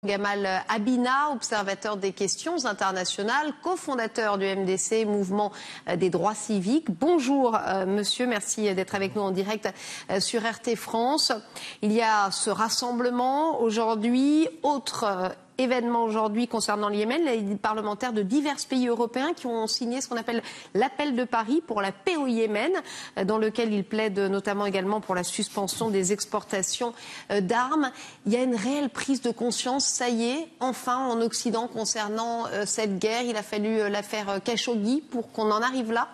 Gamal Abina, observateur des questions internationales, cofondateur du MDC, Mouvement des droits civiques. Bonjour monsieur, merci d'être avec nous en direct sur RT France. Il y a ce rassemblement aujourd'hui, autre événement aujourd'hui concernant le Yémen, les parlementaires de divers pays européens qui ont signé ce qu'on appelle l'appel de Paris pour la paix au Yémen, dans lequel ils plaident notamment également pour la suspension des exportations d'armes. Il y a une réelle prise de conscience, ça y est, enfin en Occident concernant cette guerre. Il a fallu l'affaire Khashoggi pour qu'on en arrive là.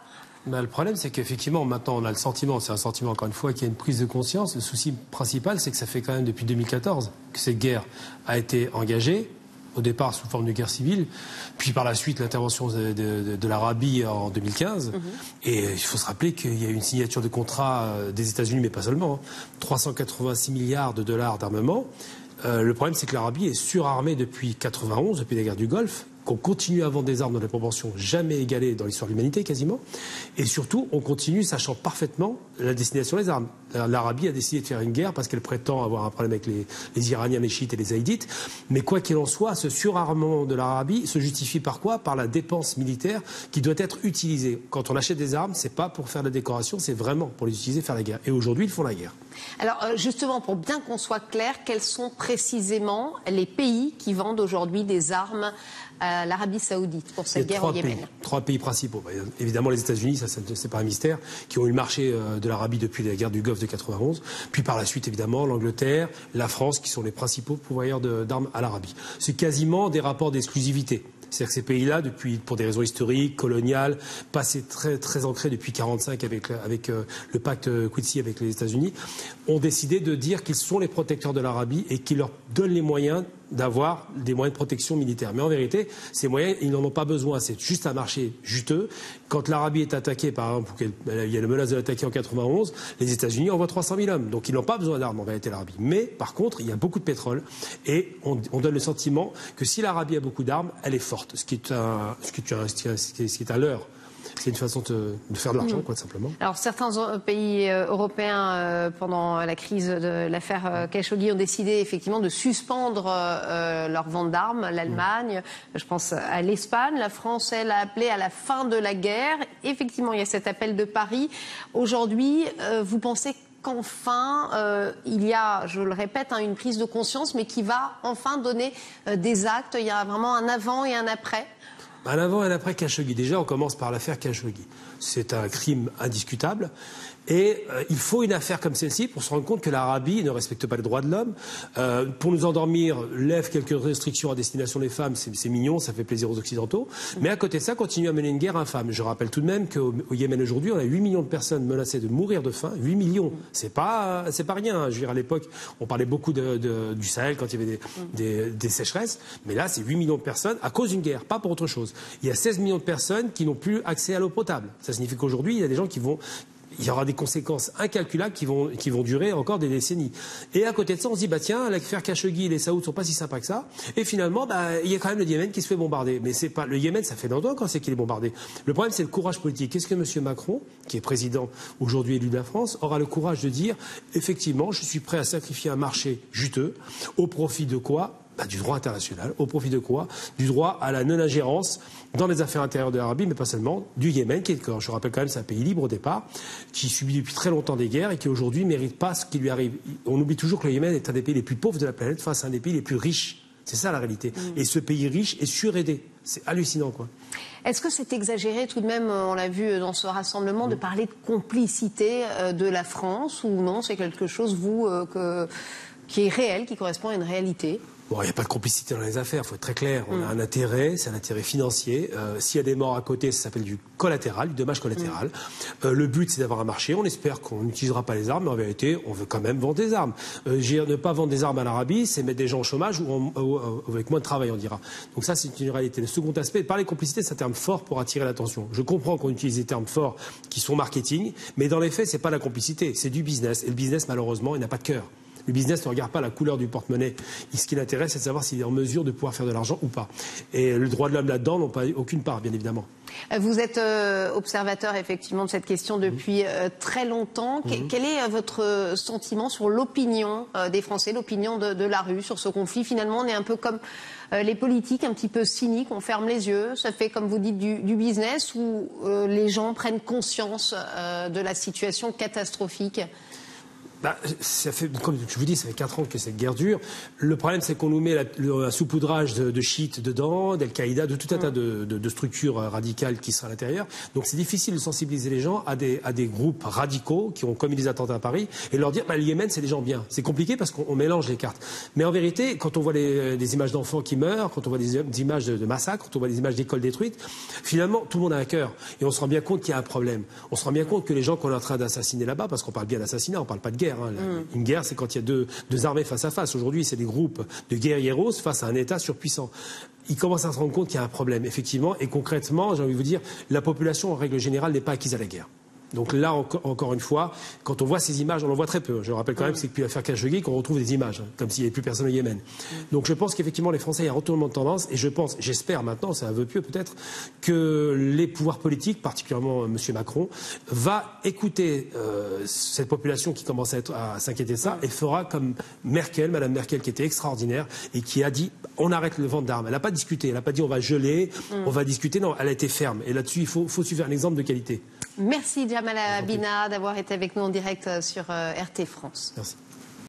Le problème, c'est qu'effectivement, maintenant, on a le sentiment, c'est un sentiment encore une fois, qu'il y a une prise de conscience. Le souci principal, c'est que ça fait quand même depuis 2014 que cette guerre a été engagée, au départ sous forme de guerre civile, puis par la suite l'intervention de l'Arabie en 2015. Et il faut se rappeler qu'il y a eu une signature de contrat des États-Unis, mais pas seulement, 386 milliards de dollars d'armement. Le problème, c'est que l'Arabie est surarmée depuis 1991, depuis la guerre du Golfe, qu'on continue à vendre des armes dans des proportions jamais égalées dans l'histoire de l'humanité quasiment, et surtout on continue sachant parfaitement la destination des armes. L'Arabie a décidé de faire une guerre parce qu'elle prétend avoir un problème avec les Iraniens, les chiites et les haïdites, mais quoi qu'il en soit, ce surarmement de l'Arabie se justifie par quoi? Par la dépense militaire qui doit être utilisée. Quand on achète des armes, c'est pas pour faire la décoration, c'est vraiment pour les utiliser, faire la guerre. Et aujourd'hui, ils font la guerre. Alors justement, pour bien qu'on soit clair, quels sont précisément les pays qui vendent aujourd'hui des armes à l'Arabie Saoudite pour cette guerre au Yémen? Trois pays principaux. Évidemment, les États-Unis, ça c'est pas un mystère, qui ont eu le marché de l'Arabie depuis la guerre du Golfe de 91. Puis par la suite, évidemment, l'Angleterre, la France, qui sont les principaux pourvoyeurs d'armes à l'Arabie. C'est quasiment des rapports d'exclusivité. C'est-à-dire que ces pays-là, pour des raisons historiques, coloniales, passés très ancrés depuis 1945 avec le pacte Quincy avec les États-Unis, ont décidé de dire qu'ils sont les protecteurs de l'Arabie et qu'ils leur donnent les moyens d'avoir des moyens de protection militaire. Mais en vérité, ces moyens, ils n'en ont pas besoin. C'est juste un marché juteux. Quand l'Arabie est attaquée, par exemple, il y a la menace de l'attaquer en 91, les États-Unis envoient 300 000 hommes. Donc ils n'ont pas besoin d'armes en vérité, l'Arabie. Mais par contre, il y a beaucoup de pétrole et on donne le sentiment que si l'Arabie a beaucoup d'armes, elle est forte. Ce qui est un leurre. C'est une façon de faire de l'argent, quoi, tout simplement. Alors, certains pays européens, pendant la crise de l'affaire Khashoggi, ont décidé effectivement de suspendre leur vente d'armes. L'Allemagne, je pense à l'Espagne. La France, elle, a appelé à la fin de la guerre. Effectivement, il y a cet appel de Paris. Aujourd'hui, vous pensez qu'enfin, il y a, je le répète, une prise de conscience, mais qui va enfin donner des actes? Il y a vraiment un avant et un après? Un avant et un après Khashoggi. Déjà, on commence par l'affaire Khashoggi. C'est un crime indiscutable. Et il faut une affaire comme celle-ci pour se rendre compte que l'Arabie ne respecte pas les droits de l'homme. Pour nous endormir, lève quelques restrictions à destination des femmes. C'est mignon, ça fait plaisir aux Occidentaux. Mais à côté de ça, continue à mener une guerre infâme. Je rappelle tout de même qu'au Yémen aujourd'hui, on a 8 millions de personnes menacées de mourir de faim. 8 millions. C'est pas rien. Je veux dire, à l'époque, on parlait beaucoup du Sahel quand il y avait des sécheresses. Mais là, c'est 8 millions de personnes à cause d'une guerre, pas pour autre chose. Il y a 16 millions de personnes qui n'ont plus accès à l'eau potable. Ça signifie qu'aujourd'hui, il y a des gens il y aura des conséquences incalculables qui vont durer encore des décennies. Et à côté de ça, on se dit, tiens, l'affaire Khashoggi et les Saouds sont pas si sympas que ça. Et finalement, il y a quand même le Yémen qui se fait bombarder. Mais c'est pas, le Yémen, ça fait longtemps quand c'est qu'il est bombardé. Le problème, c'est le courage politique. Qu'est-ce que M. Macron, qui est président aujourd'hui élu de la France, aura le courage de dire, effectivement, je suis prêt à sacrifier un marché juteux au profit de quoi? Du droit international. Au profit de quoi? Du droit à la non-ingérence dans les affaires intérieures de l'Arabie, mais pas seulement, du Yémen, qui est, je rappelle quand même, c'est un pays libre au départ, qui subit depuis très longtemps des guerres et qui aujourd'hui ne mérite pas ce qui lui arrive. On oublie toujours que le Yémen est un des pays les plus pauvres de la planète face à un des pays les plus riches. C'est ça la réalité. Et ce pays riche est suraidé. C'est hallucinant, quoi. Est-ce que c'est exagéré tout de même, on l'a vu dans ce rassemblement, de parler de complicité de la France, ou non, c'est quelque chose, qui est réel, qui correspond à une réalité? Bon, il n'y a pas de complicité dans les affaires, il faut être très clair. On a un intérêt, c'est un intérêt financier. S'il y a des morts à côté, ça s'appelle du collatéral, du dommage collatéral. Le but, c'est d'avoir un marché. On espère qu'on n'utilisera pas les armes, mais en vérité, on veut quand même vendre des armes. Ne pas vendre des armes à l'Arabie, c'est mettre des gens au chômage ou avec moins de travail, on dira. Donc ça, c'est une réalité. Le second aspect, parler de complicité, c'est un terme fort pour attirer l'attention. Je comprends qu'on utilise des termes forts qui sont marketing, mais dans les faits, c'est pas la complicité, c'est du business. Et le business, malheureusement, il n'a pas de cœur. Le business ne regarde pas la couleur du porte-monnaie. Ce qui l'intéresse, c'est de savoir s'il est en mesure de pouvoir faire de l'argent ou pas. Et le droit de l'homme là-dedans n'ont pas aucune part, bien évidemment. Vous êtes observateur effectivement de cette question depuis très longtemps. Quel est votre sentiment sur l'opinion des Français, l'opinion de la rue sur ce conflit? Finalement, on est un peu comme les politiques, un petit peu cyniques, on ferme les yeux. Ça fait, comme vous dites, du business où les gens prennent conscience de la situation catastrophique. Ça fait, comme je vous dis, ça fait 4 ans que cette guerre dure. Le problème, c'est qu'on nous met un saupoudrage de chiites dedans, d'Al-Qaïda, de tout un tas de structures radicales qui sont à l'intérieur. Donc c'est difficile de sensibiliser les gens à des groupes radicaux qui ont commis des attentats à Paris et leur dire le Yémen, c'est des gens bien. C'est compliqué parce qu'on mélange les cartes. Mais en vérité, quand on voit des images d'enfants qui meurent, quand on voit des images de massacres, quand on voit des images d'écoles détruites, finalement, tout le monde a un cœur. Et on se rend bien compte qu'il y a un problème. On se rend bien compte que les gens qu'on est en train d'assassiner là-bas, parce qu'on parle bien d'assassinat, on parle pas de guerre. Une guerre, c'est quand il y a deux armées face à face. Aujourd'hui, c'est des groupes de guerrieros face à un État surpuissant. Ils commencent à se rendre compte qu'il y a un problème, effectivement. Et concrètement, j'ai envie de vous dire, la population, en règle générale, n'est pas acquise à la guerre. Donc là, encore une fois, quand on voit ces images, on en voit très peu. Je rappelle quand même que c'est depuis l'affaire Khashoggi qu'on retrouve des images, comme s'il n'y avait plus personne au Yémen. Donc je pense qu'effectivement, les Français, il y a un retournement de tendance. Et j'espère maintenant, c'est un vœu pieux peut-être, que les pouvoirs politiques, particulièrement M. Macron, va écouter cette population qui commence à s'inquiéter de ça et fera comme Mme Merkel, qui était extraordinaire et qui a dit on arrête le vente d'armes. Elle n'a pas discuté, elle n'a pas dit on va geler, on va discuter. Non, elle a été ferme. Et là-dessus, il faut suivre un exemple de qualité. Merci Jamal Bina d'avoir été avec nous en direct sur RT France. Merci.